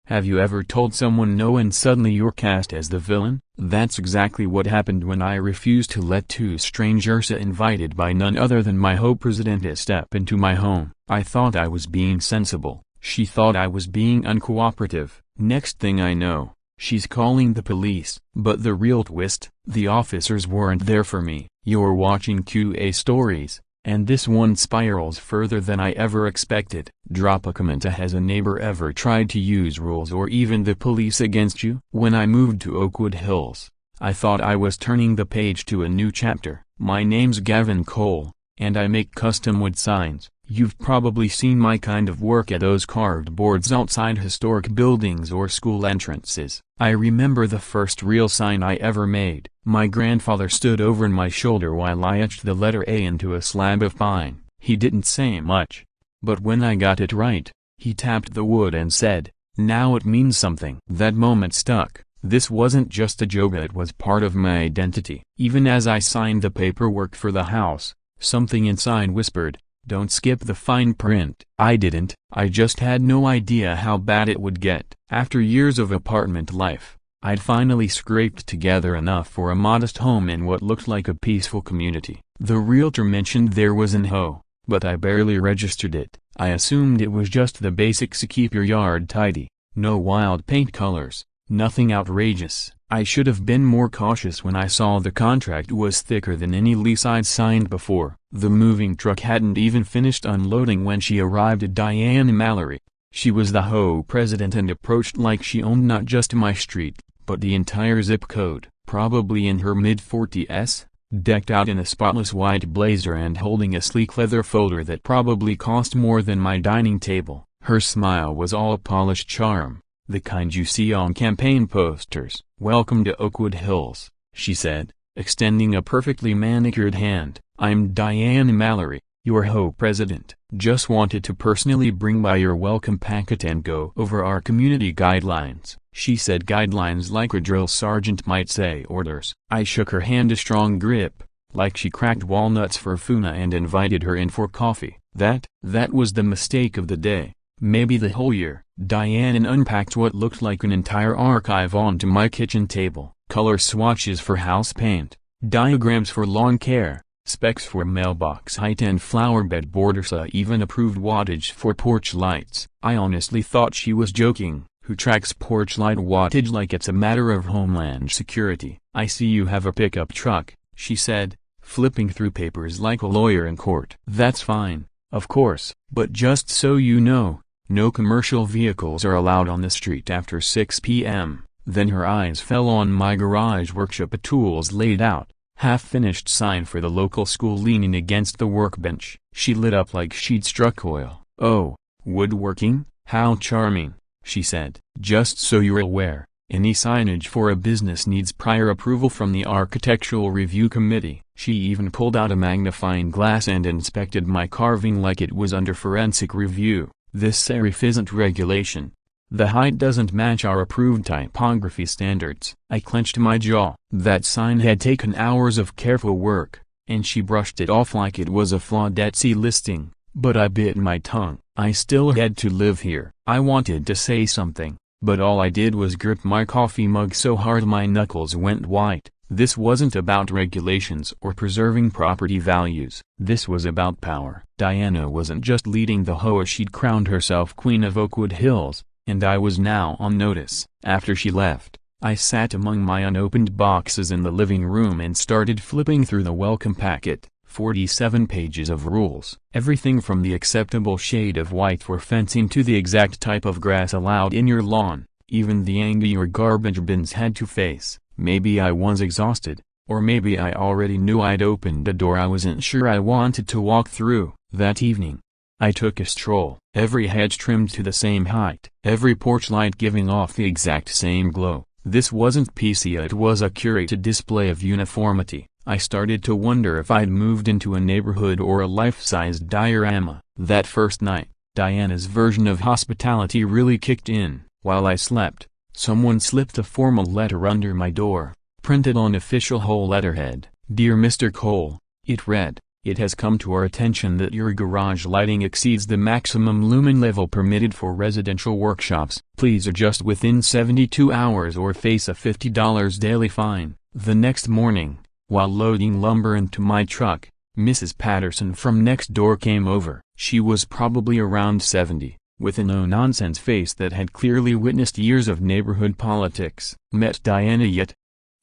Have you ever told someone no and suddenly you're cast as the villain? That's exactly what happened when I refused to let two strangers invited by none other than my HOA president step into my home. I thought I was being sensible. She thought I was being uncooperative. Next thing I know, she's calling the police. But the real twist, the officers weren't there for me. You're watching QA Stories, and this one spirals further than I ever expected. Drop a comment. Has a neighbor ever tried to use rules or even the police against you? When I moved to Oakwood Hills, I thought I was turning the page to a new chapter. My name's Gavin Cole, and I make custom wood signs. You've probably seen my kind of work at those carved boards outside historic buildings or school entrances. I remember the first real sign I ever made. My grandfather stood over my shoulder while I etched the letter A into a slab of pine. He didn't say much, but when I got it right, he tapped the wood and said, "Now it means something." That moment stuck. This wasn't just a joke, it was part of my identity. Even as I signed the paperwork for the house, something inside whispered, "Don't skip the fine print." I didn't. I just had no idea how bad it would get. After years of apartment life, I'd finally scraped together enough for a modest home in what looked like a peaceful community. The realtor mentioned there was an HOA, but I barely registered it. I assumed it was just the basics to keep your yard tidy. No wild paint colors, nothing outrageous. I should have been more cautious when I saw the contract was thicker than any lease I'd signed before. The moving truck hadn't even finished unloading when she arrived. Diana Mallory. She was the HOA president and approached like she owned not just my street, but the entire zip code. Probably in her mid-40s, decked out in a spotless white blazer and holding a sleek leather folder that probably cost more than my dining table. Her smile was all polished charm, the kind you see on campaign posters. "Welcome to Oakwood Hills," she said, extending a perfectly manicured hand. "I'm Diana Mallory, your HOA president. Just wanted to personally bring by your welcome packet and go over our community guidelines." She said guidelines like a drill sergeant might say orders. I shook her hand, a strong grip, like she cracked walnuts for Funa, and invited her in for coffee. That was the mistake of the day. Maybe the whole year. Diane unpacked what looked like an entire archive onto my kitchen table. Color swatches for house paint, diagrams for lawn care, specs for mailbox height and flowerbed borders, even approved wattage for porch lights. I honestly thought she was joking. Who tracks porch light wattage like it's a matter of homeland security? "I see you have a pickup truck," she said, flipping through papers like a lawyer in court. "That's fine, of course, but just so you know, no commercial vehicles are allowed on the street after 6 p.m. Then her eyes fell on my garage workshop, a tools laid out, half-finished sign for the local school leaning against the workbench. She lit up like she'd struck oil. "Oh, woodworking? How charming," she said. "Just so you're aware, any signage for a business needs prior approval from the Architectural Review Committee." She even pulled out a magnifying glass and inspected my carving like it was under forensic review. "This serif isn't regulation. The height doesn't match our approved typography standards." I clenched my jaw. That sign had taken hours of careful work, and she brushed it off like it was a flawed Etsy listing. But I bit my tongue. I still had to live here. I wanted to say something, but all I did was grip my coffee mug so hard my knuckles went white. This wasn't about regulations or preserving property values. This was about power. Diana wasn't just leading the HOA, she'd crowned herself Queen of Oakwood Hills, and I was now on notice. After she left, I sat among my unopened boxes in the living room and started flipping through the welcome packet. 47 pages of rules. Everything from the acceptable shade of white for fencing to the exact type of grass allowed in your lawn. Even the angle your garbage bins had to face. Maybe I was exhausted, or maybe I already knew I'd opened a door I wasn't sure I wanted to walk through. That evening, I took a stroll. Every hedge trimmed to the same height. Every porch light giving off the exact same glow. This wasn't PC, it was a curated display of uniformity. I started to wonder if I'd moved into a neighborhood or a life-sized diorama. That first night, Diana's version of hospitality really kicked in. While I slept, someone slipped a formal letter under my door, printed on official HOA letterhead. "Dear Mr. Cole," it read, It has come to our attention that your garage lighting exceeds the maximum lumen level permitted for residential workshops. Please adjust within 72 hours or face a $50 daily fine. The next morning, while loading lumber into my truck, Mrs. Patterson from next door came over. She was probably around 70, with a no-nonsense face that had clearly witnessed years of neighborhood politics. "Met Diana yet?"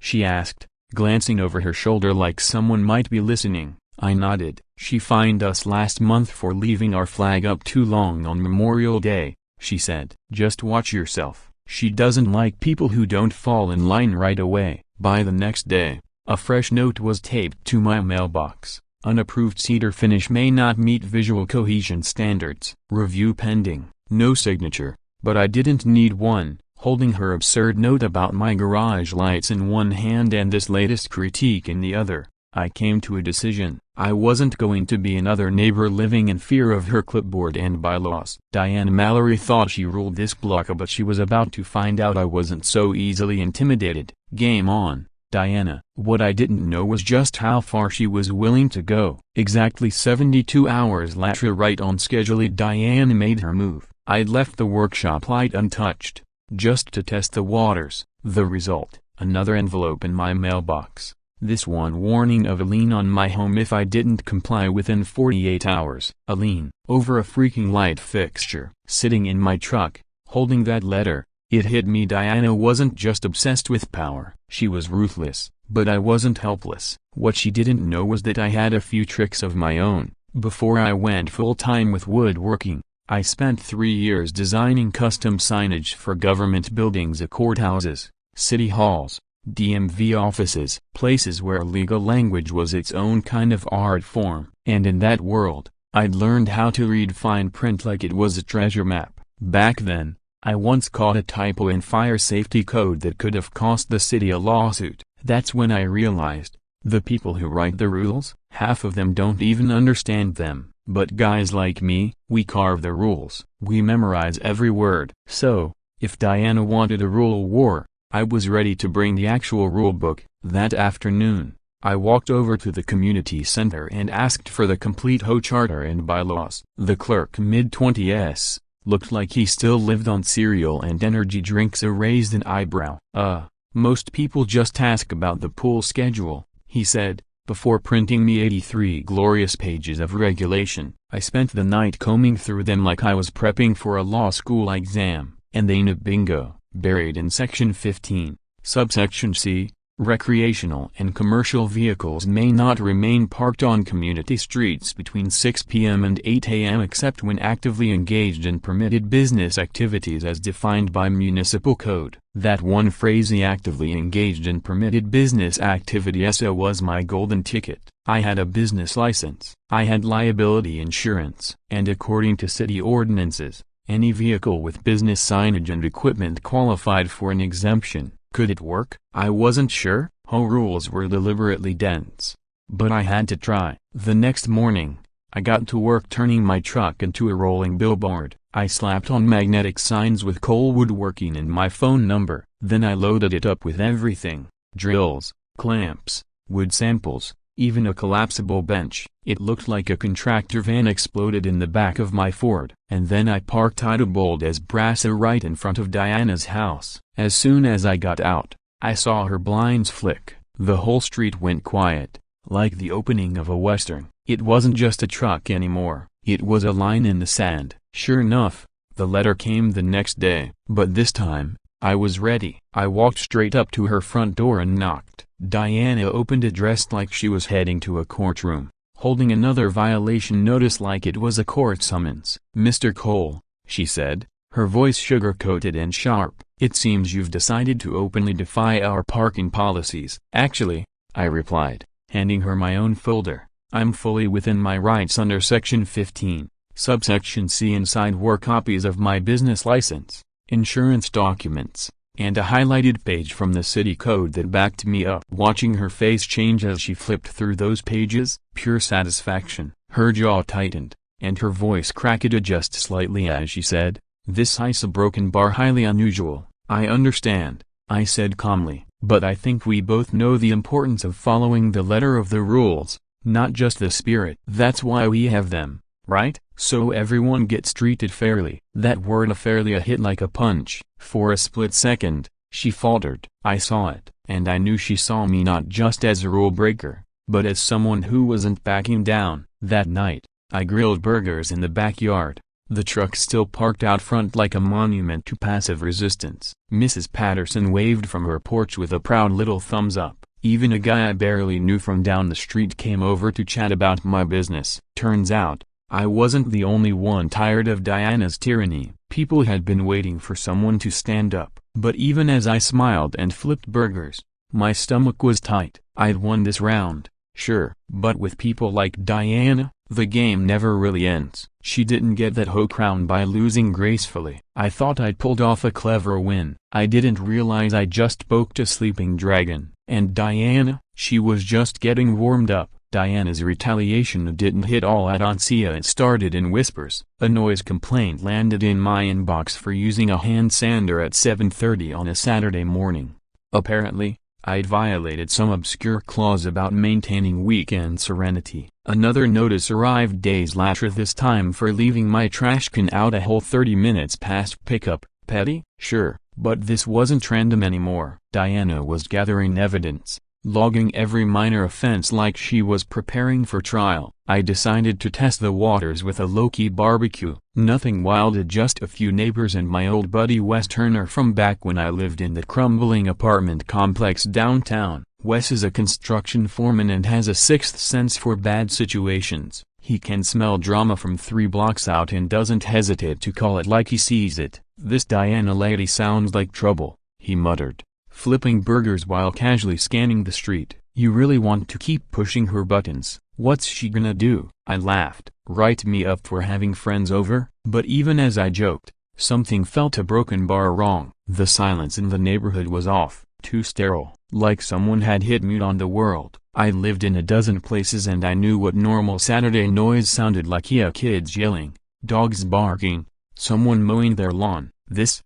she asked, glancing over her shoulder like someone might be listening. I nodded. "She fined us last month for leaving our flag up too long on Memorial Day," she said. "Just watch yourself. She doesn't like people who don't fall in line right away." By the next day, a fresh note was taped to my mailbox. "Unapproved cedar finish may not meet visual cohesion standards. Review pending." No signature, but I didn't need one. Holding her absurd note about my garage lights in one hand and this latest critique in the other, I came to a decision. I wasn't going to be another neighbor living in fear of her clipboard and bylaws. Diana Mallory thought she ruled this block, but she was about to find out I wasn't so easily intimidated. Game on, Diana. What I didn't know was just how far she was willing to go. Exactly 72 hours later, right on schedule, Diana made her move. I'd left the workshop light untouched, just to test the waters. The result, another envelope in my mailbox. This one warning of a lien on my home if I didn't comply within 48 hours. A lien over a freaking light fixture. Sitting in my truck, holding that letter, it hit me. Diana wasn't just obsessed with power. She was ruthless, but I wasn't helpless. What she didn't know was that I had a few tricks of my own. Before I went full-time with woodworking, I spent 3 years designing custom signage for government buildings, courthouses, city halls, DMV offices, places where legal language was its own kind of art form. And in that world, I'd learned how to read fine print like it was a treasure map. Back then, I once caught a typo in fire safety code that could have cost the city a lawsuit. That's when I realized, the people who write the rules, half of them don't even understand them. But guys like me, we carve the rules. We memorize every word. So, if Diana wanted a rule war, I was ready to bring the actual rule book. That afternoon, I walked over to the community center and asked for the complete HOA charter and bylaws. The clerk, mid-20s, looked like he still lived on cereal and energy drinks. Raised an eyebrow. Most people just ask about the pool schedule," he said, before printing me 83 glorious pages of regulation. I spent the night combing through them like I was prepping for a law school exam, and then bingo. Buried in Section 15, Subsection C, recreational and commercial vehicles may not remain parked on community streets between 6 p.m. and 8 a.m. except when actively engaged in permitted business activities as defined by municipal code. That one phrase, "the actively engaged in permitted business activities," was my golden ticket. I had a business license. I had liability insurance. And according to city ordinances, any vehicle with business signage and equipment qualified for an exemption. Could it work? I wasn't sure. HOA rules were deliberately dense. But I had to try. The next morning, I got to work turning my truck into a rolling billboard. I slapped on magnetic signs with Cole Woodworking and my phone number. Then I loaded it up with everything: drills, clamps, wood samples, even a collapsible bench. It looked like a contractor van exploded in the back of my Ford. And then I parked bold as brass right in front of Diana's house. As soon as I got out, I saw her blinds flick. The whole street went quiet, like the opening of a western. It wasn't just a truck anymore, it was a line in the sand. Sure enough, the letter came the next day. But this time, I was ready. I walked straight up to her front door and knocked. Diana opened it dressed like she was heading to a courtroom, holding another violation notice like it was a court summons. "Mr. Cole," she said, her voice sugar-coated and sharp, "it seems you've decided to openly defy our parking policies." "Actually," I replied, handing her my own folder, "I'm fully within my rights under Section 15, Subsection C. Inside were copies of my business license, insurance documents, and a highlighted page from the city code that backed me up." Watching her face change as she flipped through those pages, pure satisfaction. Her jaw tightened, and her voice cracked just slightly as she said, "This is a broken bar, highly unusual." "I understand," I said calmly, "but I think we both know the importance of following the letter of the rules. not just the spirit. That's why we have them, right? So everyone gets treated fairly. That word fairly hit like a punch. For a split second, she faltered. I saw it, and I knew she saw me not just as a rule breaker, but as someone who wasn't backing down. That night, I grilled burgers in the backyard, the truck still parked out front like a monument to passive resistance. Mrs. Patterson waved from her porch with a proud little thumbs up. Even a guy I barely knew from down the street came over to chat about my business. Turns out, I wasn't the only one tired of Diana's tyranny. People had been waiting for someone to stand up. But even as I smiled and flipped burgers, my stomach was tight. I'd won this round, sure, but with people like Diana, the game never really ends. She didn't get that hoe crown by losing gracefully. I thought I'd pulled off a clever win. I didn't realize I just poked a sleeping dragon. And Diana, she was just getting warmed up. Diana's retaliation didn't hit all at once. It started in whispers. A noise complaint landed in my inbox for using a hand sander at 7:30 on a Saturday morning. Apparently, I'd violated some obscure clause about maintaining weekend serenity. Another notice arrived days later, this time for leaving my trash can out a whole 30 minutes past pickup. Petty? Sure, but this wasn't random anymore. Diana was gathering evidence, logging every minor offense like she was preparing for trial. I decided to test the waters with a low-key barbecue. Nothing wild, just a few neighbors and my old buddy Wes Turner from back when I lived in the crumbling apartment complex downtown. Wes is a construction foreman and has a sixth sense for bad situations. He can smell drama from 3 blocks out and doesn't hesitate to call it like he sees it. "This Diana lady sounds like trouble," he muttered, flipping burgers while casually scanning the street. "You really want to keep pushing her buttons. What's she gonna do?" I laughed. "Write me up for having friends over?" But even as I joked, something felt a broken bar wrong. The silence in the neighborhood was off, too sterile, like someone had hit mute on the world. I lived in a dozen places and I knew what normal Saturday noise sounded like. Kids yelling, dogs barking, someone mowing their lawn. This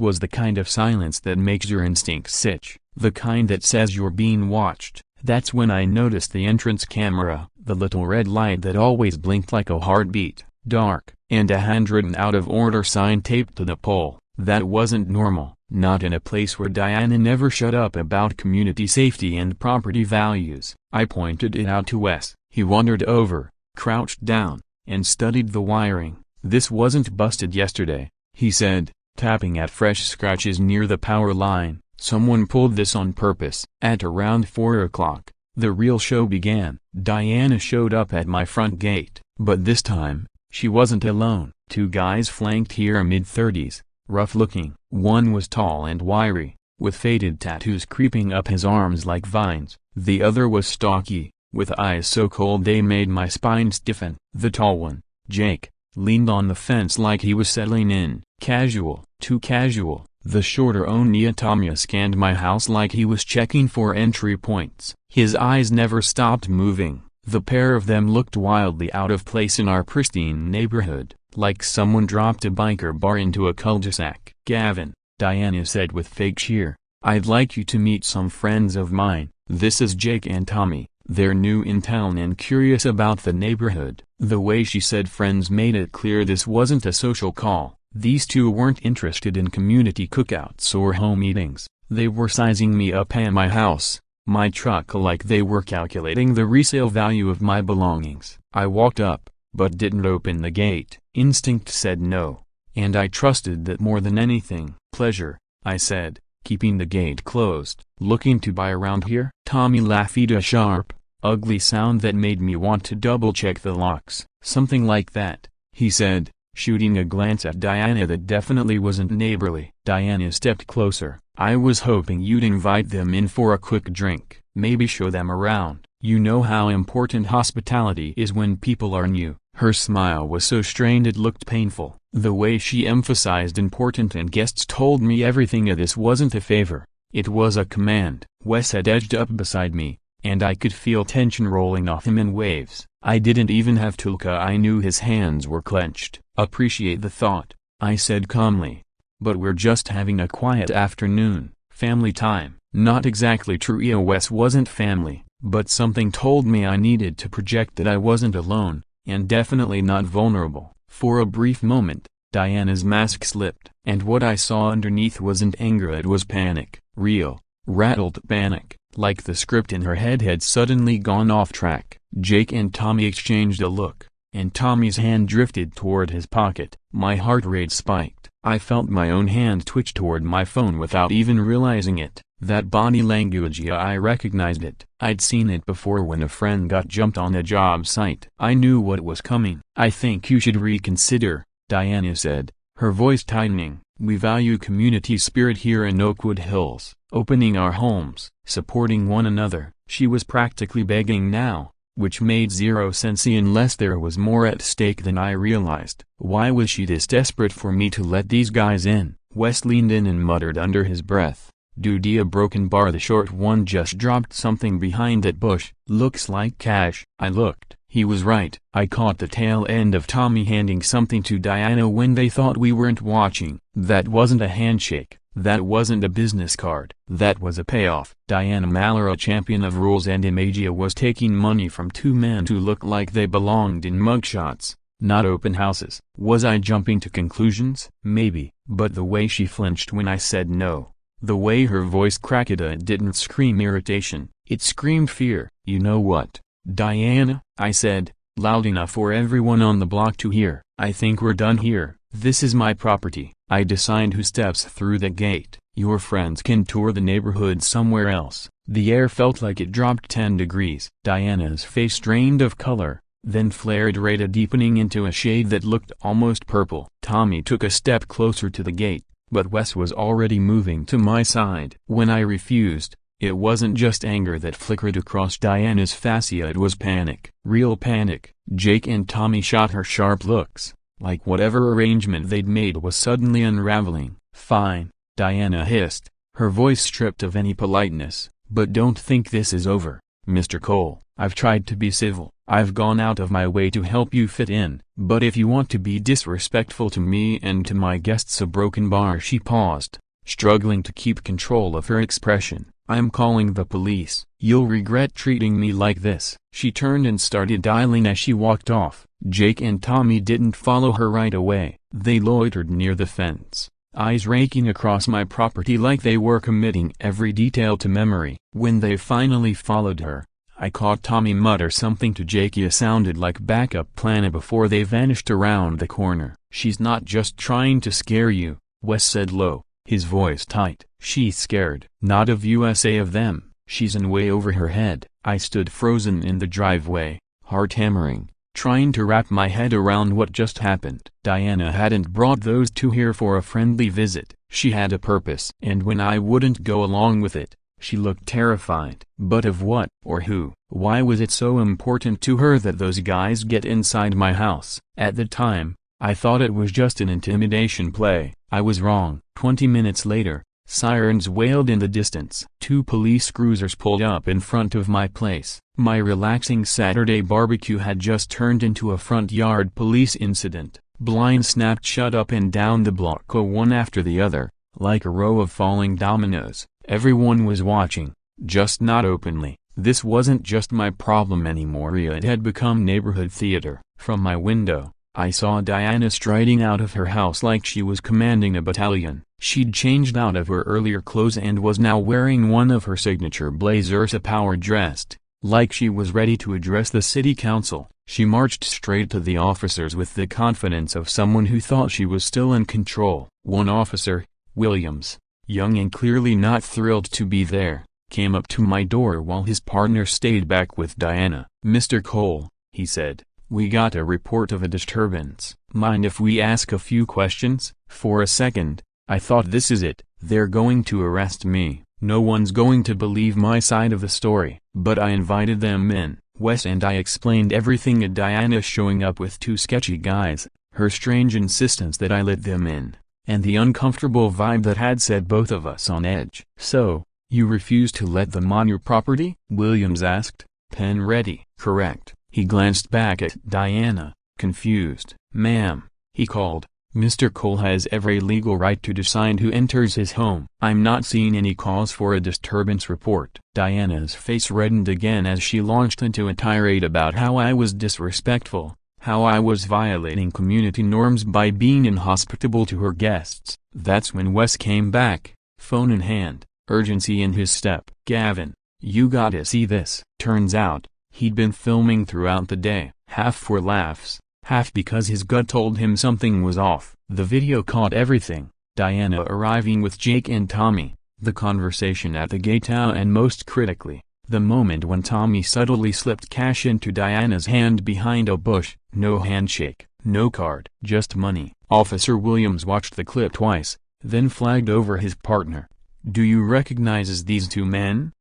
was the kind of silence that makes your instincts itch, the kind that says you're being watched. That's when I noticed the entrance camera, the little red light that always blinked like a heartbeat, dark, and a handwritten out of order sign taped to the pole. That wasn't normal, not in a place where Diana never shut up about community safety and property values. I pointed it out to Wes. He wandered over, crouched down, and studied the wiring. "This wasn't busted yesterday," he said, tapping at fresh scratches near the power line. "Someone pulled this on purpose." At around 4 o'clock, the real show began. Diana showed up at my front gate, but this time, she wasn't alone. 2 guys flanked her, mid-30s, rough-looking. One was tall and wiry, with faded tattoos creeping up his arms like vines. The other was stocky, with eyes so cold they made my spine stiffen. The tall one, Jake, leaned on the fence like he was settling in. Casual, too casual. The shorter Onyatamiya scanned my house like he was checking for entry points. His eyes never stopped moving. The pair of them looked wildly out of place in our pristine neighborhood, like someone dropped a biker bar into a cul-de-sac. "Gavin," Diana said with fake cheer, "I'd like you to meet some friends of mine. This is Jake and Tommy. They're new in town and curious about the neighborhood." The way she said friends made it clear this wasn't a social call. These 2 weren't interested in community cookouts or home eatings. They were sizing me up at my house, my truck, like they were calculating the resale value of my belongings. I walked up, but didn't open the gate. Instinct said no, and I trusted that more than anything. "Pleasure," I said, keeping the gate closed. "Looking to buy around here?" Tommy laughed, a sharp, ugly sound that made me want to double-check the locks. "Something like that," he said, shooting a glance at Diana that definitely wasn't neighborly. Diana stepped closer. "I was hoping you'd invite them in for a quick drink, maybe show them around. You know how important hospitality is when people are new." Her smile was so strained it looked painful. The way she emphasized important and guests told me everything. This wasn't a favor, it was a command. Wes had edged up beside me, and I could feel tension rolling off him in waves. I didn't even have to look, I knew his hands were clenched. "Appreciate the thought," I said calmly. "But we're just having a quiet afternoon, family time." Not exactly true. Wes wasn't family. but something told me I needed to project that I wasn't alone, and definitely not vulnerable. For a brief moment, Diana's mask slipped, and what I saw underneath wasn't anger, it was panic. Real, rattled panic, like the script in her head had suddenly gone off track. Jake and Tommy exchanged a look, and Tommy's hand drifted toward his pocket. My heart rate spiked. I felt my own hand twitch toward my phone without even realizing it. That body language, yeah, I recognized it. I'd seen it before when a friend got jumped on a job site. I knew what was coming. "I think you should reconsider," Diana said, her voice tightening. "We value community spirit here in Oakwood Hills, opening our homes, supporting one another." She was practically begging now, which made zero sense unless there was more at stake than I realized. Why was she this desperate for me to let these guys in? Wes leaned in and muttered under his breath, "Dude, a broken bar." The short one just dropped something behind that bush. "Looks like cash." I looked. He was right. I caught the tail end of Tommy handing something to Diana when they thought we weren't watching. That wasn't a handshake. That wasn't a business card. That was a payoff. Diana Maller, a champion of rules and imagia, was taking money from two men who looked like they belonged in mugshots, not open houses. Was I jumping to conclusions? Maybe, but the way she flinched when I said no, the way her voice cracked, it didn't scream irritation, it screamed fear. "You know what, Diana," I said, loud enough for everyone on the block to hear, "I think we're done here. This is my property. I decide who steps through the gate. Your friends can tour the neighborhood somewhere else." The air felt like it dropped 10 degrees. Diana's face drained of color, then flared red, deepening into a shade that looked almost purple. Tommy took a step closer to the gate, but Wes was already moving to my side. When I refused, it wasn't just anger that flickered across Diana's fascia, it was panic. Real panic. Jake and Tommy shot her sharp looks, like whatever arrangement they'd made was suddenly unraveling. "Fine," Diana hissed, her voice stripped of any politeness, "but don't think this is over, Mr. Cole. I've tried to be civil, I've gone out of my way to help you fit in, but if you want to be disrespectful to me and to my guests, a broken bar." She paused, struggling to keep control of her expression. "I'm calling the police. You'll regret treating me like this." She turned and started dialing as she walked off. Jake and Tommy didn't follow her right away. They loitered near the fence, eyes raking across my property like they were committing every detail to memory. When they finally followed her, I caught Tommy mutter something to Jake. It sounded like backup plan before they vanished around the corner. "She's not just trying to scare you," Wes said low, his voice tight. "She's scared. Not of USA, of them. She's in way over her head." I stood frozen in the driveway, heart hammering, trying to wrap my head around what just happened. Diana hadn't brought those two here for a friendly visit. She had a purpose. And when I wouldn't go along with it, she looked terrified. But of what, or who? Why was it so important to her that those guys get inside my house? At the time, I thought it was just an intimidation play. I was wrong. 20 minutes later, sirens wailed in the distance. 2 police cruisers pulled up in front of my place. My relaxing Saturday barbecue had just turned into a front yard police incident. Blinds snapped shut up and down the block, one after the other, like a row of falling dominoes. Everyone was watching, just not openly. This wasn't just my problem anymore, it had become neighborhood theater. From my window, I saw Diana striding out of her house like she was commanding a battalion. She'd changed out of her earlier clothes and was now wearing one of her signature blazers, a power dressed, like she was ready to address the city council. She marched straight to the officers with the confidence of someone who thought she was still in control. One officer, Williams, young and clearly not thrilled to be there, came up to my door while his partner stayed back with Diana. "Mr. Cole," he said, "we got a report of a disturbance. Mind if we ask a few questions?" For a second, I thought, this is it. They're going to arrest me. No one's going to believe my side of the story. But I invited them in. Wes and I explained everything, at Diana showing up with 2 sketchy guys, her strange insistence that I let them in, and the uncomfortable vibe that had set both of us on edge. "So, you refuse to let them on your property?" Williams asked, pen ready. "Correct." He glanced back at Diana, confused. "Ma'am," he called, Mr. Cole has every legal right to decide who enters his home. I'm not seeing any cause for a disturbance report. Diana's face reddened again as she launched into a tirade about how I was disrespectful, how I was violating community norms by being inhospitable to her guests. That's when Wes came back, phone in hand, urgency in his step. "Gavin, you gotta see this." Turns out, he'd been filming throughout the day, half for laughs, half because his gut told him something was off. The video caught everything: Diana arriving with Jake and Tommy, the conversation at the gate, and most critically, the moment when Tommy subtly slipped cash into Diana's hand behind a bush. No handshake, no card, just money. Officer Williams watched the clip twice, then flagged over his partner. "Do you recognize these two men?"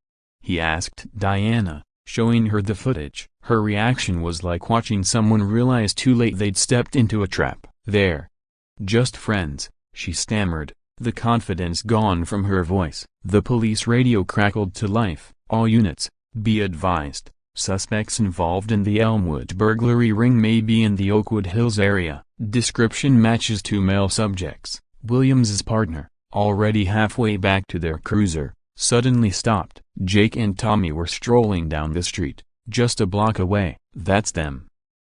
he asked Diana, showing her the footage. Her reaction was like watching someone realize too late they'd stepped into a trap. "They're just friends," she stammered, the confidence gone from her voice. The police radio crackled to life. "All units, be advised, suspects involved in the Elmwood burglary ring may be in the Oakwood Hills area." Description matches two male subjects. Williams's partner, already halfway back to their cruiser, suddenly stopped. Jake and Tommy were strolling down the street, just a block away. "That's them,"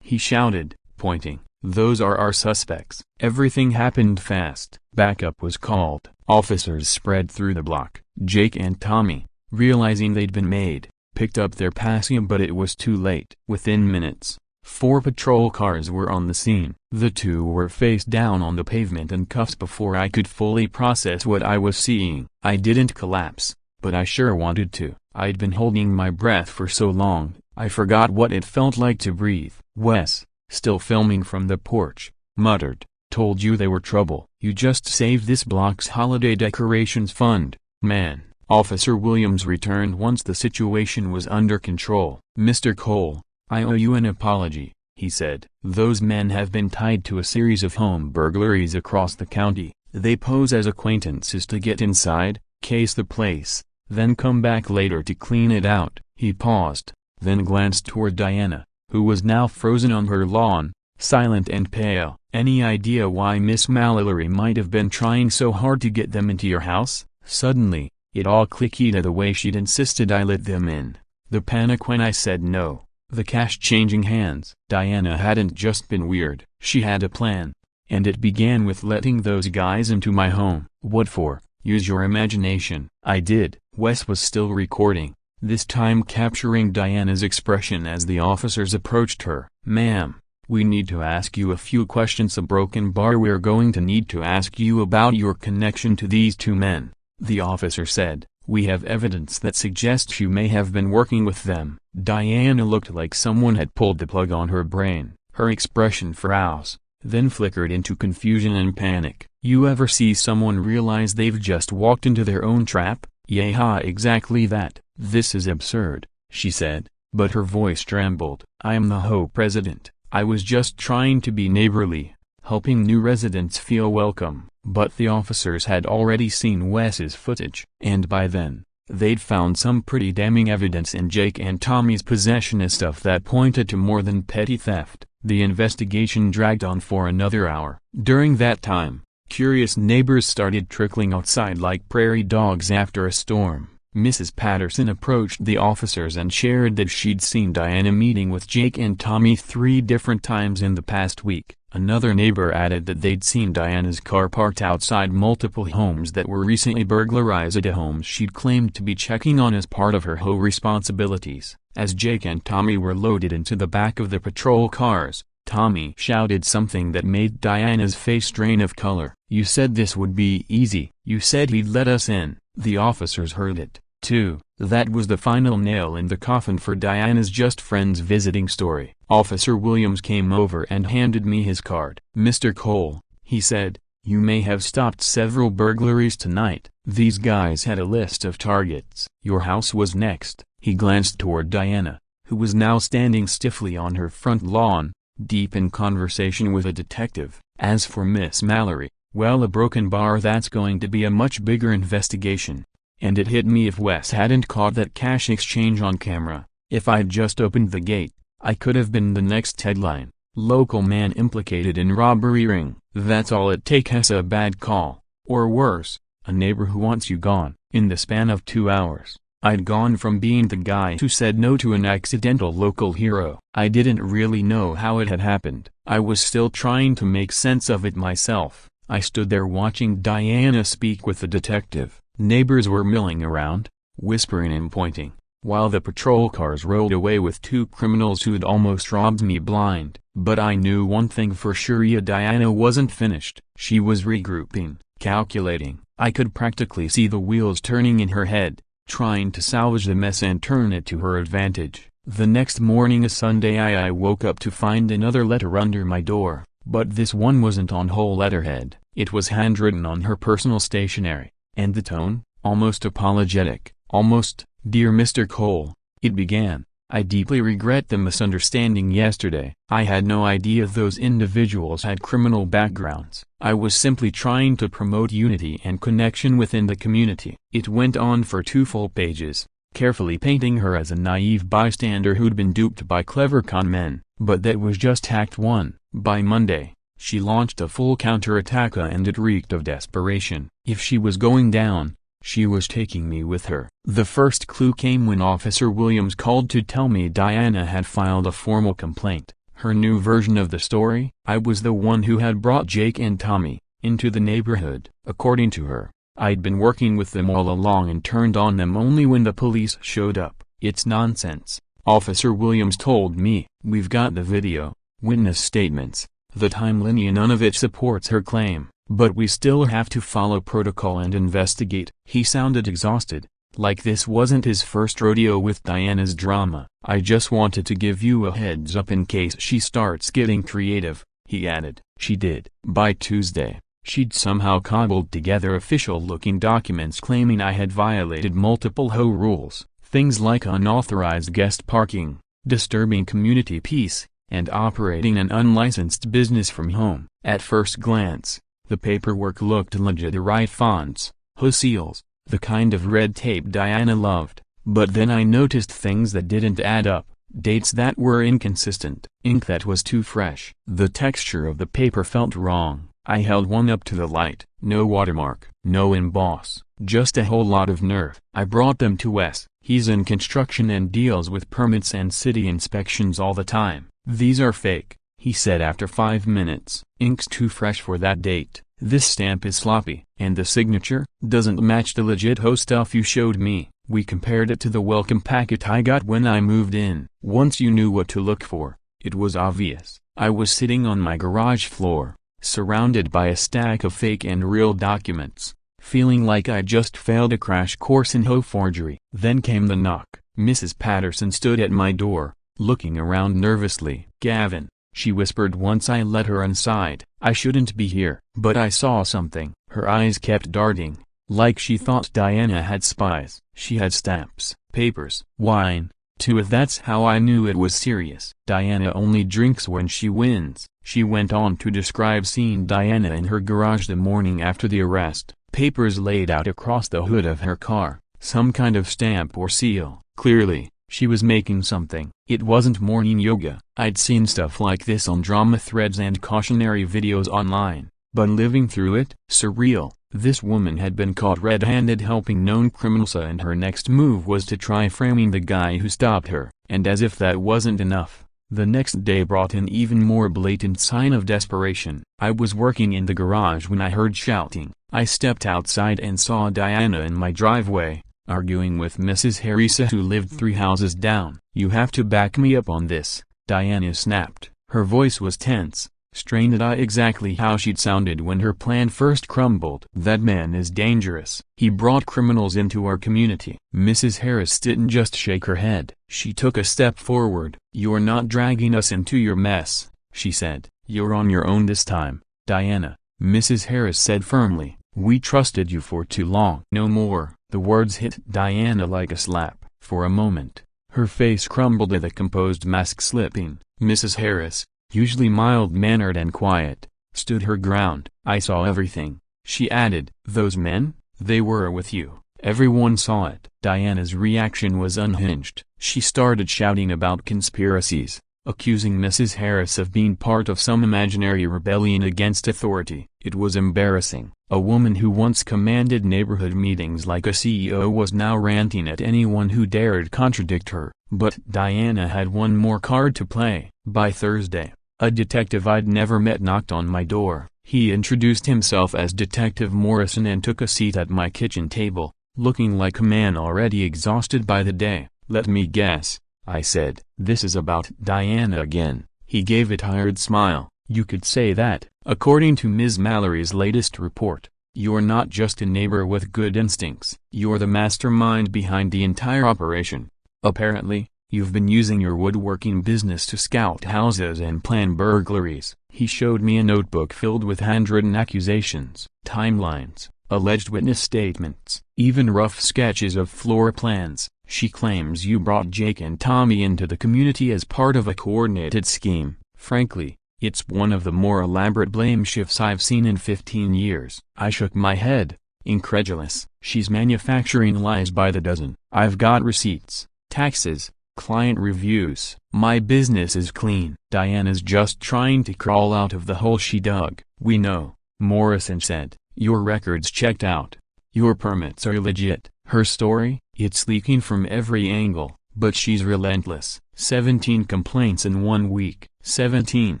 he shouted, pointing. "Those are our suspects." Everything happened fast. Backup was called. Officers spread through the block. Jake and Tommy, realizing they'd been made, picked up their passing, but it was too late. Within minutes, 4 patrol cars were on the scene. The two were face down on the pavement in cuffs. Before I could fully process what I was seeing, I didn't collapse, but I sure wanted to. I'd been holding my breath for so long, I forgot what it felt like to breathe. Wes, still filming from the porch, muttered, "Told you they were trouble. You just saved this block's holiday decorations fund, man." Officer Williams returned once the situation was under control. "Mr. Cole, I owe you an apology," he said. "Those men have been tied to a series of home burglaries across the county. They pose as acquaintances to get inside, case the place, then come back later to clean it out." He paused, then glanced toward Diana, who was now frozen on her lawn, silent and pale. "Any idea why Miss Mallory might have been trying so hard to get them into your house?" Suddenly, it all clicked: the way she'd insisted I let them in, the panic when I said no, the cash changing hands. Diana hadn't just been weird. She had a plan, and it began with letting those guys into my home. "What for? Use your imagination." I did. Wes was still recording, this time capturing Diana's expression as the officers approached her. "Ma'am, we need to ask you a few questions. A broken bar. We're going to need to ask you about your connection to these two men," the officer said. "We have evidence that suggests you may have been working with them." Diana looked like someone had pulled the plug on her brain. Her expression froze, then flickered into confusion and panic. "You ever see someone realize they've just walked into their own trap?" "Yeah, exactly that." "This is absurd," she said, but her voice trembled. "I am the HOA president. I was just trying to be neighborly, helping new residents feel welcome." But the officers had already seen Wes's footage, and by then, they'd found some pretty damning evidence in Jake and Tommy's possession of stuff that pointed to more than petty theft. The investigation dragged on for another hour. During that time, curious neighbors started trickling outside like prairie dogs after a storm. Mrs. Patterson approached the officers and shared that she'd seen Diana meeting with Jake and Tommy 3 different times in the past week. Another neighbor added that they'd seen Diana's car parked outside multiple homes that were recently burglarized, homes she'd claimed to be checking on as part of her HOA responsibilities. As Jake and Tommy were loaded into the back of the patrol cars, Tommy shouted something that made Diana's face drain of color. "You said this would be easy. You said he'd let us in." The officers heard it, too. That was the final nail in the coffin for Diana's just friends visiting story. Officer Williams came over and handed me his card. "Mr. Cole," he said, "you may have stopped several burglaries tonight. These guys had a list of targets. Your house was next." He glanced toward Diana, who was now standing stiffly on her front lawn, deep in conversation with a detective. "As for Miss Mallory, well, a broken bar, that's going to be a much bigger investigation. And it hit me if Wes hadn't caught that cash exchange on camera. If I'd just opened the gate, I could have been the next headline. Local man implicated in robbery ring." That's all it takes. A bad call, or worse, a neighbor who wants you gone. In the span of 2 hours, I'd gone from being the guy who said no to an accidental local hero. I didn't really know how it had happened. I was still trying to make sense of it myself. I stood there watching Diana speak with the detective. Neighbors were milling around, whispering and pointing, while the patrol cars rolled away with 2 criminals who'd almost robbed me blind. But I knew one thing for sure: Diana wasn't finished. She was regrouping, calculating. I could practically see the wheels turning in her head, trying to salvage the mess and turn it to her advantage. The next morning, a Sunday, I woke up to find another letter under my door, but this one wasn't on whole letterhead. It was handwritten on her personal stationery, and the tone, almost apologetic, almost, "Dear Mr. Cole," it began. "I deeply regret the misunderstanding yesterday. I had no idea those individuals had criminal backgrounds. I was simply trying to promote unity and connection within the community." It went on for 2 full pages, carefully painting her as a naive bystander who'd been duped by clever con men. But that was just Act 1. By Monday, she launched a full counterattack, and it reeked of desperation. If she was going down, she was taking me with her. The first clue came when Officer Williams called to tell me Diana had filed a formal complaint. Her new version of the story: I was the one who had brought Jake and Tommy into the neighborhood. According to her, I'd been working with them all along and turned on them only when the police showed up. It's nonsense, Officer Williams told me. We've got the video, witness statements, the timeline. None of it supports her claim. But we still have to follow protocol and investigate. He sounded exhausted, like this wasn't his first rodeo with Diana's drama. "I just wanted to give you a heads up in case she starts getting creative," he added. She did. By Tuesday, she'd somehow cobbled together official-looking documents claiming I had violated multiple HOA rules, things like unauthorized guest parking, disturbing community peace, and operating an unlicensed business from home. At first glance, the paperwork looked legit: the right fonts, HOA seals, the kind of red tape Diana loved. But then I noticed things that didn't add up, dates that were inconsistent, ink that was too fresh. The texture of the paper felt wrong. I held one up to the light. No watermark, no emboss, just a whole lot of nerve. I brought them to Wes. He's in construction and deals with permits and city inspections all the time. "These are fake," he said after 5 minutes. "Ink's too fresh for that date. This stamp is sloppy. And the signature doesn't match the legit HOA stuff you showed me." We compared it to the welcome packet I got when I moved in. Once you knew what to look for, it was obvious. I was sitting on my garage floor, surrounded by a stack of fake and real documents, feeling like I just failed a crash course in HOA forgery. Then came the knock. Mrs. Patterson stood at my door, looking around nervously. "Gavin," she whispered once I let her inside. "I shouldn't be here, but I saw something." Her eyes kept darting, like she thought Diana had spies. She had stamps, papers, wine, too. That's how I knew it was serious. "Diana only drinks when she wins," she went on to describe seeing Diana in her garage the morning after the arrest. Papers laid out across the hood of her car, some kind of stamp or seal. Clearly, she was making something. It wasn't morning yoga. I'd seen stuff like this on drama threads and cautionary videos online, but living through it, surreal. This woman had been caught red-handed helping known criminals, and her next move was to try framing the guy who stopped her. And as if that wasn't enough, the next day brought an even more blatant sign of desperation. I was working in the garage when I heard shouting. I stepped outside and saw Diana in my driveway, arguing with Mrs. Harrison, who lived 3 houses down. "You have to back me up on this," Diana snapped. Her voice was tense, strained. Exactly how she'd sounded when her plan first crumbled. "That man is dangerous. He brought criminals into our community." Mrs. Harris didn't just shake her head. She took a step forward. "You're not dragging us into your mess," she said. "You're on your own this time, Diana," Mrs. Harris said firmly. "We trusted you for too long." "No more." The words hit Diana like a slap. For a moment, her face crumbled, the composed mask slipping. Mrs. Harris, usually mild-mannered and quiet, stood her ground. "I saw everything," she added. "Those men, they were with you. Everyone saw it." Diana's reaction was unhinged. She started shouting about conspiracies, accusing Mrs. Harris of being part of some imaginary rebellion against authority. It was embarrassing. A woman who once commanded neighborhood meetings like a CEO was now ranting at anyone who dared contradict her. But Diana had one more card to play. By Thursday, a detective I'd never met knocked on my door. He introduced himself as Detective Morrison and took a seat at my kitchen table, looking like a man already exhausted by the day. "Let me guess," I said. "This is about Diana again." He gave a tired smile. "You could say that. According to Ms. Mallory's latest report, you're not just a neighbor with good instincts. You're the mastermind behind the entire operation. Apparently, you've been using your woodworking business to scout houses and plan burglaries." He showed me a notebook filled with handwritten accusations, timelines, alleged witness statements, even rough sketches of floor plans. "She claims you brought Jake and Tommy into the community as part of a coordinated scheme. Frankly, it's one of the more elaborate blame shifts I've seen in 15 years. I shook my head, incredulous. "She's manufacturing lies by the dozen. I've got receipts, taxes, client reviews. My business is clean." "Diana's just trying to crawl out of the hole she dug." "We know," Morrison said. "Your records checked out. Your permits are legit." Her story? "It's leaking from every angle, but she's relentless. 17 complaints in 1 week." 17.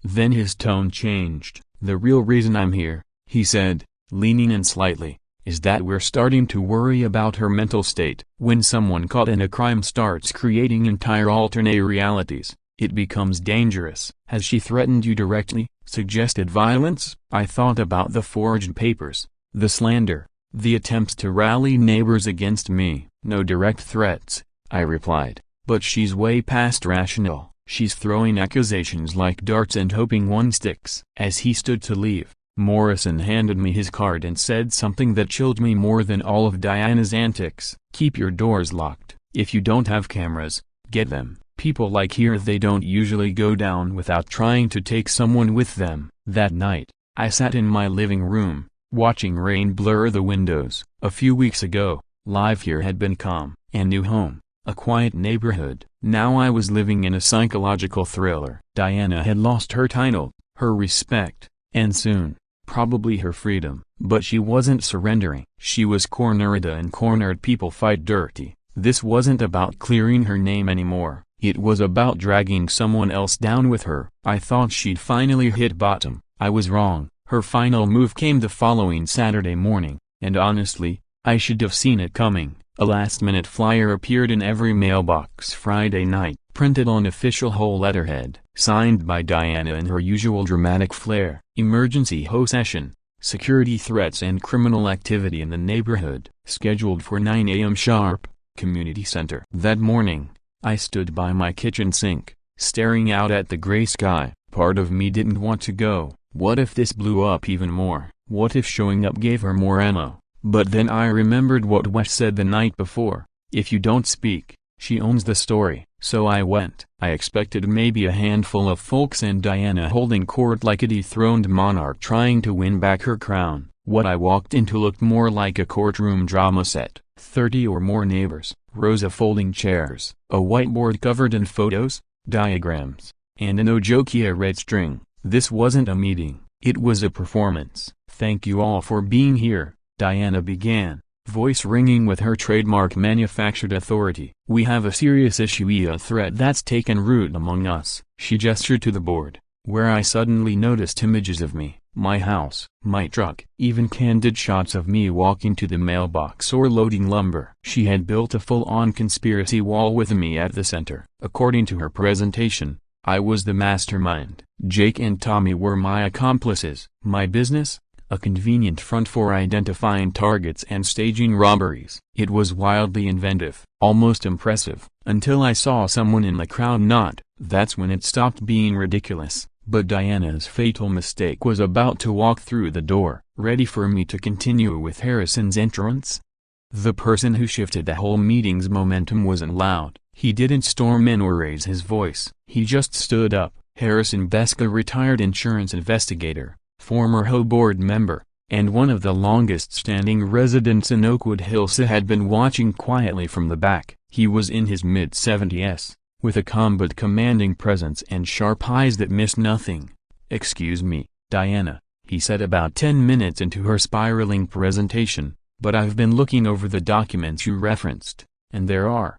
Then his tone changed. "The real reason I'm here," he said, leaning in slightly, "is that we're starting to worry about her mental state. When someone caught in a crime starts creating entire alternate realities, it becomes dangerous." "Has she threatened you directly, suggested violence?" I thought about the forged papers, the slander, the attempts to rally neighbors against me. "No direct threats," I replied, "but she's way past rational. She's throwing accusations like darts and hoping one sticks." As he stood to leave, Morrison handed me his card and said something that chilled me more than all of Diana's antics. "Keep your doors locked. If you don't have cameras, get them. People like here, they don't usually go down without trying to take someone with them." That night, I sat in my living room, watching rain blur the windows. A few weeks ago, life here had been calm, a new home, a quiet neighborhood. Now I was living in a psychological thriller. Diana had lost her title, her respect, and soon, probably her freedom. But she wasn't surrendering. She was cornered, and cornered people fight dirty. This wasn't about clearing her name anymore. It was about dragging someone else down with her. I thought she'd finally hit bottom. I was wrong. Her final move came the following Saturday morning, and honestly, I should have seen it coming. A last-minute flyer appeared in every mailbox Friday night, printed on official whole letterhead, signed by Diana in her usual dramatic flair. "Emergency HOA session. Security threats and criminal activity in the neighborhood. Scheduled for 9 a.m. sharp. Community Center." That morning, I stood by my kitchen sink, staring out at the gray sky. Part of me didn't want to go. What if this blew up even more? What if showing up gave her more ammo? But then I remembered what Wes said the night before. If you don't speak, she owns the story. So I went. I expected maybe a handful of folks and Diana holding court like a dethroned monarch trying to win back her crown. What I walked into looked more like a courtroom drama set. 30 or more neighbors, rows of folding chairs, a whiteboard covered in photos, diagrams, and an Ojokia red string. This wasn't a meeting, it was a performance. "Thank you all for being here," Diana began, voice ringing with her trademark manufactured authority. "We have a serious issue, a threat that's taken root among us." She gestured to the board, where I suddenly noticed images of me, my house, my truck, even candid shots of me walking to the mailbox or loading lumber. She had built a full-on conspiracy wall with me at the center. According to her presentation, I was the mastermind. Jake and Tommy were my accomplices. My business? A convenient front for identifying targets and staging robberies. It was wildly inventive, almost impressive, until I saw someone in the crowd nod. That's when it stopped being ridiculous. But Diana's fatal mistake was about to walk through the door, ready for me to continue with Harrison's entrance. The person who shifted the whole meeting's momentum wasn't loud. He didn't storm in or raise his voice. He just stood up. Harrison Beska, retired insurance investigator, former HOA board member, and one of the longest-standing residents in Oakwood Hills, had been watching quietly from the back. He was in his mid-70s, with a calm but commanding presence and sharp eyes that missed nothing. "Excuse me, Diana," he said about 10 minutes into her spiraling presentation, "but I've been looking over the documents you referenced, and there are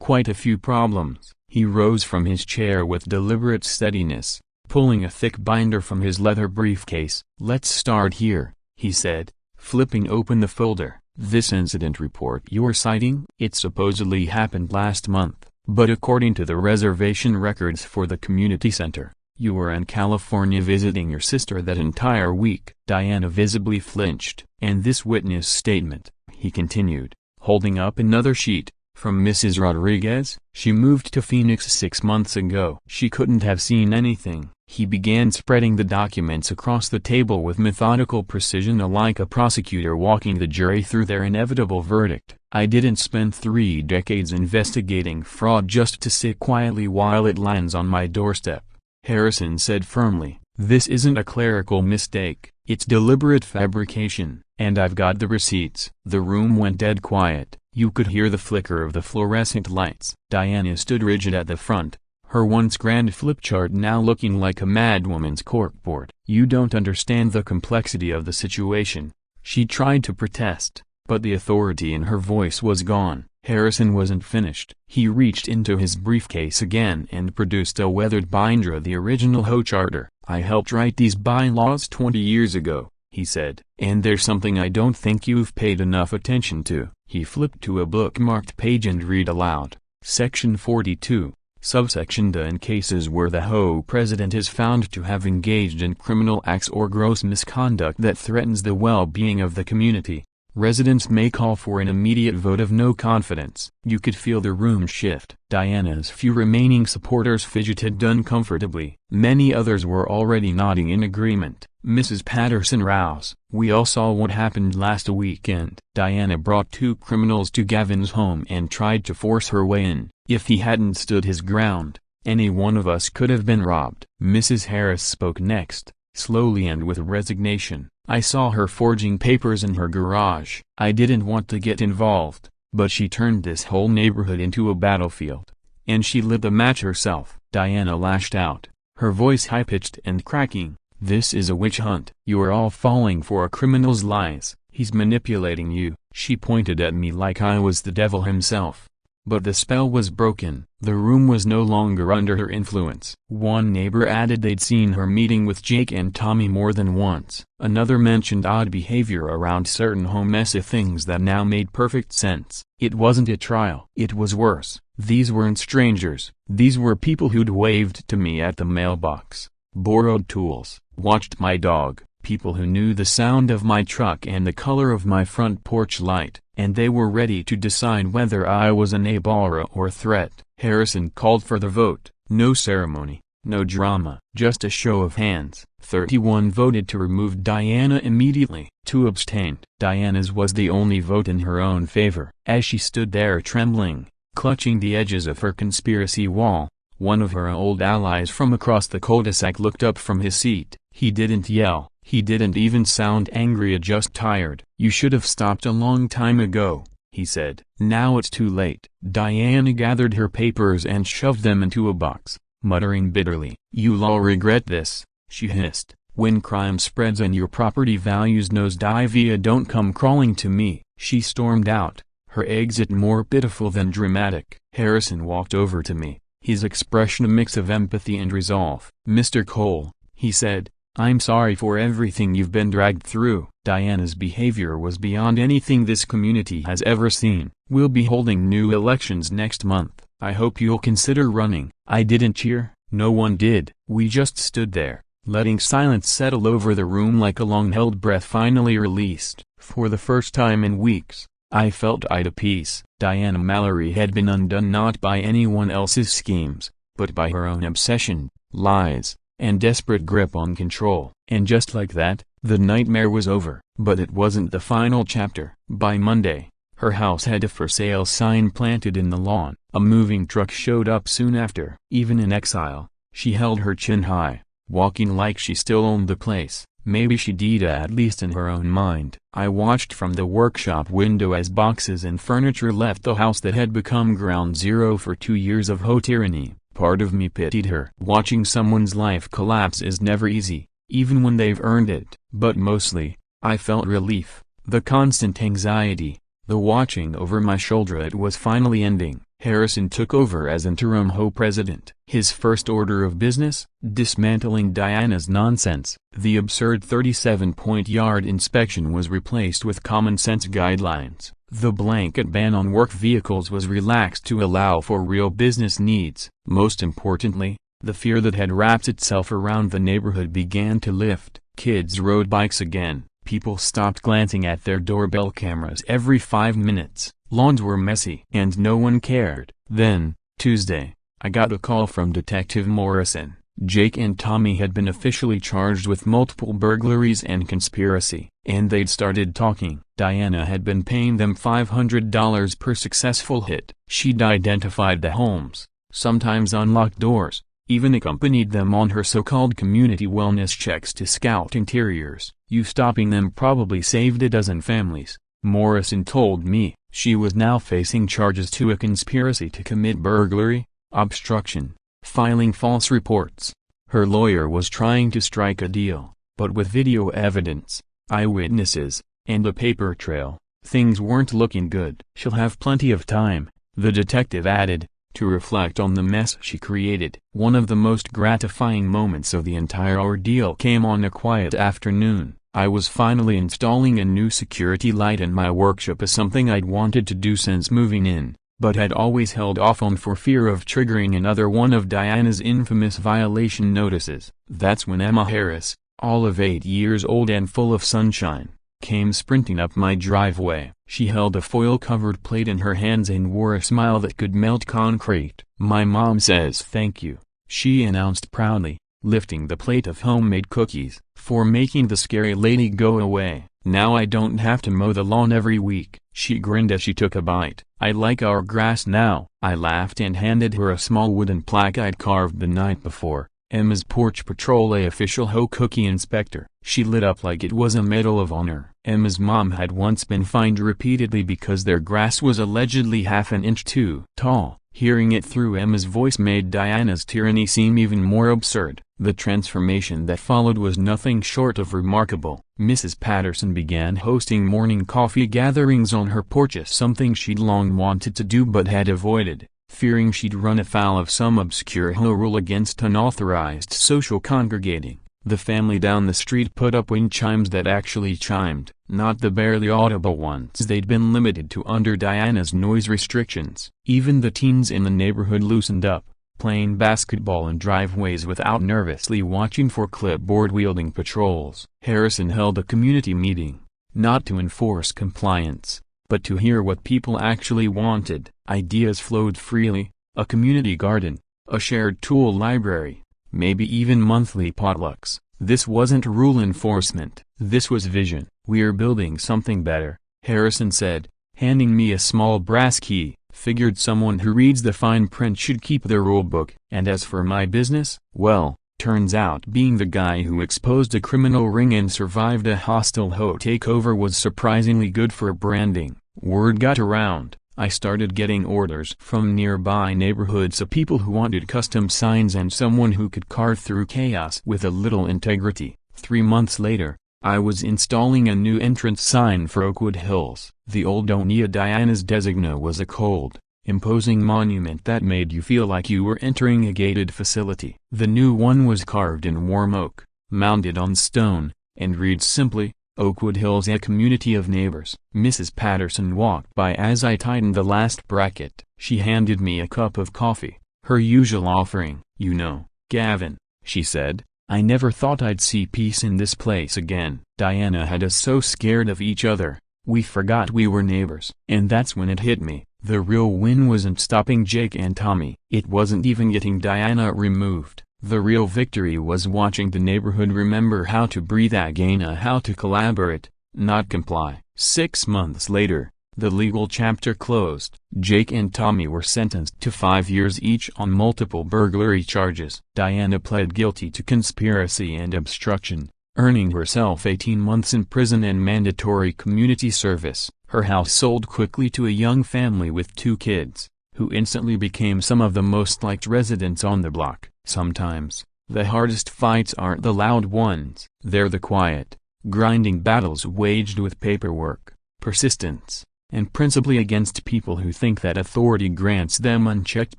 quite a few problems." He rose from his chair with deliberate steadiness, pulling a thick binder from his leather briefcase. "Let's start here," he said, flipping open the folder. "This incident report you're citing? It supposedly happened last month, but according to the reservation records for the community center, you were in California visiting your sister that entire week." Diana visibly flinched. "And this witness statement," he continued, holding up another sheet, "from Mrs. Rodriguez? She moved to Phoenix 6 months ago. She couldn't have seen anything." He began spreading the documents across the table with methodical precision, like a prosecutor walking the jury through their inevitable verdict. "I didn't spend 3 decades investigating fraud just to sit quietly while it lands on my doorstep," Harrison said firmly. "This isn't a clerical mistake, it's deliberate fabrication, and I've got the receipts." The room went dead quiet. You could hear the flicker of the fluorescent lights. Diana stood rigid at the front, her once grand flip chart now looking like a madwoman's corkboard. "You don't understand the complexity of the situation," she tried to protest, but the authority in her voice was gone. Harrison wasn't finished. He reached into his briefcase again and produced a weathered binder of the original HOA charter. "I helped write these bylaws 20 years ago," he said, "and there's something I don't think you've paid enough attention to." He flipped to a bookmarked page and read aloud. Section 42, subsection D. In cases where the HOA president is found to have engaged in criminal acts or gross misconduct that threatens the well-being of the community, residents may call for an immediate vote of no confidence. You could feel the room shift. Diana's few remaining supporters fidgeted uncomfortably. Many others were already nodding in agreement. "Mrs. Patterson Rouse, we all saw what happened last weekend. Diana brought 2 criminals to Gavin's home and tried to force her way in. If he hadn't stood his ground, any one of us could have been robbed." Mrs. Harris spoke next, slowly and with resignation. "I saw her forging papers in her garage. I didn't want to get involved, but she turned this whole neighborhood into a battlefield. And she lit the match herself." Diana lashed out, her voice high-pitched and cracking. "This is a witch hunt. You are all falling for a criminal's lies. He's manipulating you." She pointed at me like I was the devil himself. But the spell was broken. The room was no longer under her influence. One neighbor added they'd seen her meeting with Jake and Tommy more than once. Another mentioned odd behavior around certain home, messy things that now made perfect sense. It wasn't a trial. It was worse. These weren't strangers. These were people who'd waved to me at the mailbox, borrowed tools, watched my dog, people who knew the sound of my truck and the color of my front porch light, and they were ready to decide whether I was a neighbor or a threat. Harrison called for the vote. No ceremony, no drama, just a show of hands. 31 voted to remove Diana immediately. 2 abstained. Diana's was the only vote in her own favor. As she stood there trembling, clutching the edges of her conspiracy wall, one of her old allies from across the cul-de-sac looked up from his seat. He didn't yell. He didn't even sound angry, just tired. "You should have stopped a long time ago," he said. "Now it's too late." Diana gathered her papers and shoved them into a box, muttering bitterly. "You'll all regret this," she hissed. "When crime spreads and your property values nosedive, you don't come crawling to me." She stormed out, her exit more pitiful than dramatic. Harrison walked over to me, his expression a mix of empathy and resolve. "Mr. Cole," he said, "I'm sorry for everything you've been dragged through." Diana's behavior was beyond anything this community has ever seen. "We'll be holding new elections next month. I hope you'll consider running." I didn't cheer. No one did. We just stood there, letting silence settle over the room like a long-held breath finally released. For the first time in weeks, I felt at peace. Diana Mallory had been undone not by anyone else's schemes, but by her own obsession, lies, and desperate grip on control. And just like that, the nightmare was over. But it wasn't the final chapter. By Monday, her house had a for sale sign planted in the lawn. A moving truck showed up soon after. Even in exile, she held her chin high, walking like she still owned the place. Maybe she did, at least in her own mind. I watched from the workshop window as boxes and furniture left the house that had become ground zero for 2 years of HOA tyranny. Part of me pitied her. Watching someone's life collapse is never easy, even when they've earned it. But mostly, I felt relief. The constant anxiety, the watching over my shoulder. It was finally ending. Harrison took over as interim HOA president. His first order of business: dismantling Diana's nonsense. The absurd 37-point yard inspection was replaced with common-sense guidelines. The blanket ban on work vehicles was relaxed to allow for real business needs. Most importantly, the fear that had wrapped itself around the neighborhood began to lift. Kids rode bikes again. People stopped glancing at their doorbell cameras every 5 minutes. Lawns were messy, and no one cared. Then, Tuesday, I got a call from Detective Morrison. Jake and Tommy had been officially charged with multiple burglaries and conspiracy, and they'd started talking. Diana had been paying them $500 per successful hit. She'd identified the homes, sometimes unlocked doors, even accompanied them on her so-called community wellness checks to scout interiors. You stopping them probably saved a dozen families, Morrison told me. She was now facing charges to a conspiracy to commit burglary, obstruction, filing false reports. Her lawyer was trying to strike a deal, but with video evidence, eyewitnesses, and a paper trail, things weren't looking good. She'll have plenty of time, the detective added, to reflect on the mess she created. One of the most gratifying moments of the entire ordeal came on a quiet afternoon. I was finally installing a new security light in my workshop, something I'd wanted to do since moving in, but had always held off on for fear of triggering another one of Diana's infamous violation notices. That's when Emma Harris, all of 8 years old and full of sunshine, came sprinting up my driveway. She held a foil-covered plate in her hands and wore a smile that could melt concrete. "My mom says thank you," she announced proudly, lifting the plate of homemade cookies, "for making the scary lady go away. Now I don't have to mow the lawn every week." She grinned as she took a bite. "I like our grass now." I laughed and handed her a small wooden plaque I'd carved the night before. Emma's Porch Patrol A official HOA cookie inspector. She lit up like it was a Medal of Honor. Emma's mom had once been fined repeatedly because their grass was allegedly half an inch too tall. Hearing it through Emma's voice made Diana's tyranny seem even more absurd. The transformation that followed was nothing short of remarkable. Mrs. Patterson began hosting morning coffee gatherings on her porch, something she'd long wanted to do but had avoided, fearing she'd run afoul of some obscure HOA rule against unauthorized social congregating. The family down the street put up wind chimes that actually chimed, not the barely audible ones they'd been limited to under Diana's noise restrictions. Even the teens in the neighborhood loosened up, playing basketball in driveways without nervously watching for clipboard-wielding patrols. Harrison held a community meeting, not to enforce compliance, but to hear what people actually wanted. Ideas flowed freely: a community garden, a shared tool library, maybe even monthly potlucks. This wasn't rule enforcement, this was vision. "We're building something better," Harrison said, handing me a small brass key. "Figured someone who reads the fine print should keep the rulebook." And as for my business, well, turns out being the guy who exposed a criminal ring and survived a hostile HOA takeover was surprisingly good for branding. Word got around. I started getting orders from nearby neighborhoods of people who wanted custom signs and someone who could carve through chaos with a little integrity. 3 months later, I was installing a new entrance sign for Oakwood Hills. The old Onia Diana's designa was a cold, imposing monument that made you feel like you were entering a gated facility. The new one was carved in warm oak, mounted on stone, and reads simply, "Oakwood Hills, a community of neighbors." Mrs. Patterson walked by as I tightened the last bracket. She handed me a cup of coffee, her usual offering. "You know, Gavin," she said, "I never thought I'd see peace in this place again. Diana had us so scared of each other, we forgot we were neighbors." And that's when it hit me. The real win wasn't stopping Jake and Tommy. It wasn't even getting Diana removed. The real victory was watching the neighborhood remember how to breathe again, how to collaborate, not comply. 6 months later, the legal chapter closed. Jake and Tommy were sentenced to 5 years each on multiple burglary charges. Diana pled guilty to conspiracy and obstruction, earning herself 18 months in prison and mandatory community service. Her house sold quickly to a young family with 2 kids, who instantly became some of the most liked residents on the block. Sometimes, the hardest fights aren't the loud ones. They're the quiet, grinding battles waged with paperwork, persistence, and principally against people who think that authority grants them unchecked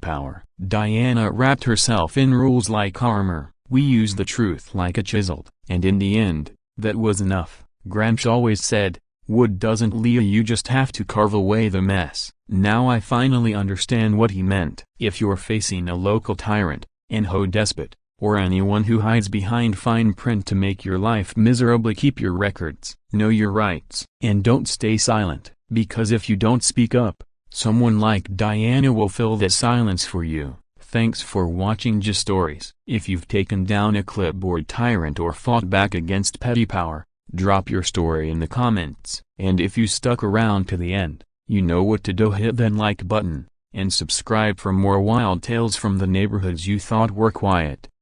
power. Diana wrapped herself in rules like armor. We use the truth like a chisel. And in the end, that was enough. Gramsci always said, wood doesn't lie, you just have to carve away the mess. Now I finally understand what he meant. If you're facing a local tyrant, an HOA despot, or anyone who hides behind fine print to make your life miserable, keep your records, know your rights, and don't stay silent, because if you don't speak up, someone like Diana will fill that silence for you. Thanks for watching Just Stories. If you've taken down a clipboard tyrant or fought back against petty power, drop your story in the comments. And if you stuck around to the end, you know what to do. Hit that like button, and subscribe for more wild tales from the neighborhoods you thought were quiet.